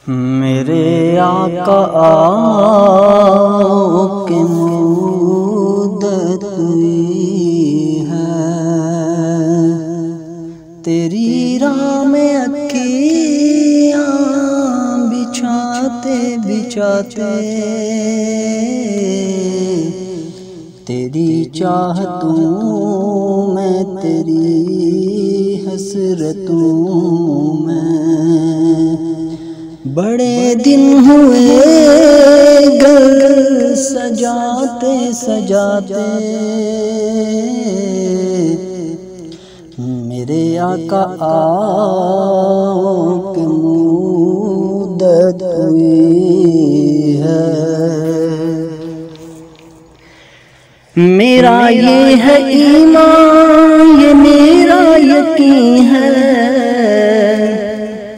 मेरे आका आओ के मुद्दत हुई है, तेरी राह में अखियाँ बिछाते बिछाते, तेरी चाहतों में तेरी हसरतों में बड़े दिन हुए घर सजाते सजाते। मेरे आका आओ के मुद्दत हुई है। मेरा ये है ईमान, ये मेरा यकीन है,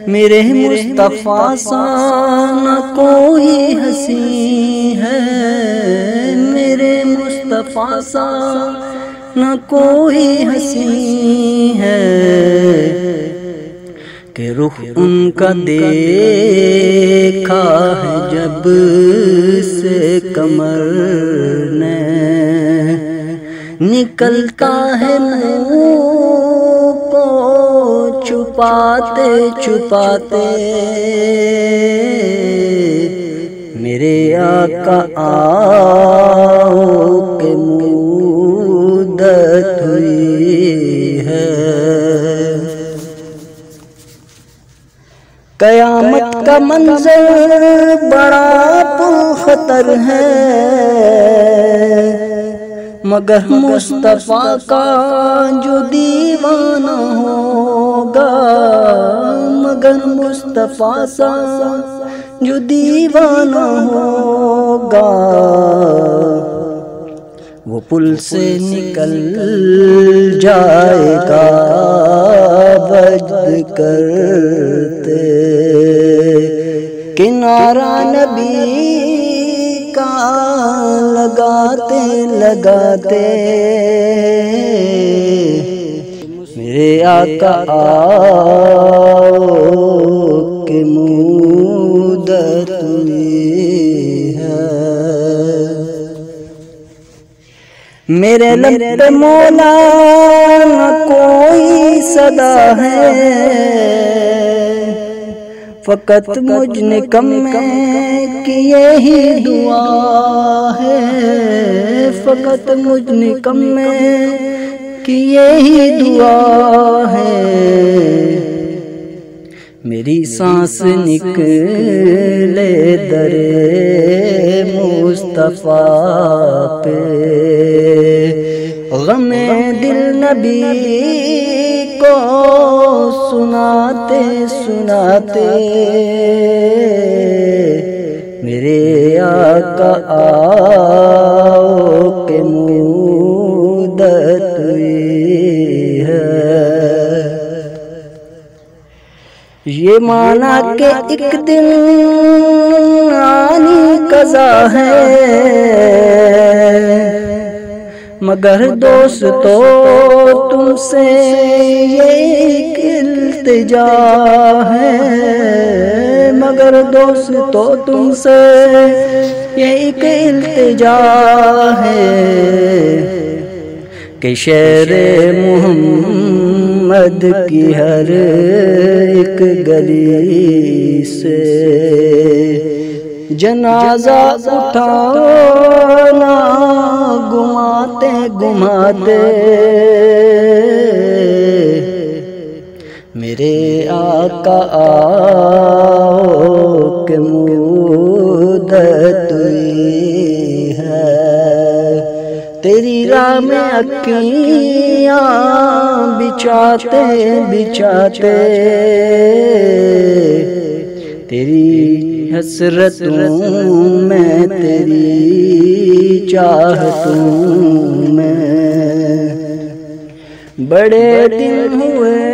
मेरे मुस्तफा सा न कोई हसी है, मेरे मुस्तफा सा न कोई हसी है, कि रुख उनका देखा है जब से कमर ने, निकलता है मुँह को छुपाते छुपाते। मेरे आका आओ के मुद्दत हुई है। कयामत का मंजर बड़ा पुरखतर है, मगर मुस्तफा का जो दीवाना होगा, मगर मुस्तफा सा जो दीवाना होगा, वो पुल से निकल जाएगा वज्द करते। किनारा नबी का लगाते लगाते, मेरे आका आओ के मुद्दत हुई है। मेरे लब पे मौला न कोई सदा है, फकत मुझ निकम में कि यही दुआ है, फकत मुझ निकम में कि यही दुआ है। मेरी सांस निकले दरे मुस्तफा पे, गमे दिल नबी को सुनाते सुनाते। मेरे आका आओ के मुद्दत हुई है। ये माना के एक दिन आनी कज़ा है, मगर दोस्तों तुमसे ये एक इल्तिजा है, मगर दोस्तों तुमसे ये एक इल्तिजा है, कि शेरे मोहम्मद की हर एक गली से जनाजा उठाना घुमाते घुमाते। मेरे आका आओ के मुद्दत हुई है, तेरी राह में अखियाँ बिछाते बिछाते, तेरी हसरतों में तेरी चाहतों में बड़े दिन हुए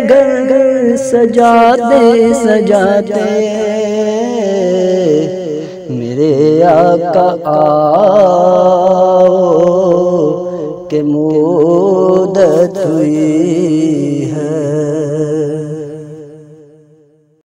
घर घर सजाते सजाते। मेरे आका आओ के मुद्दत हुई है।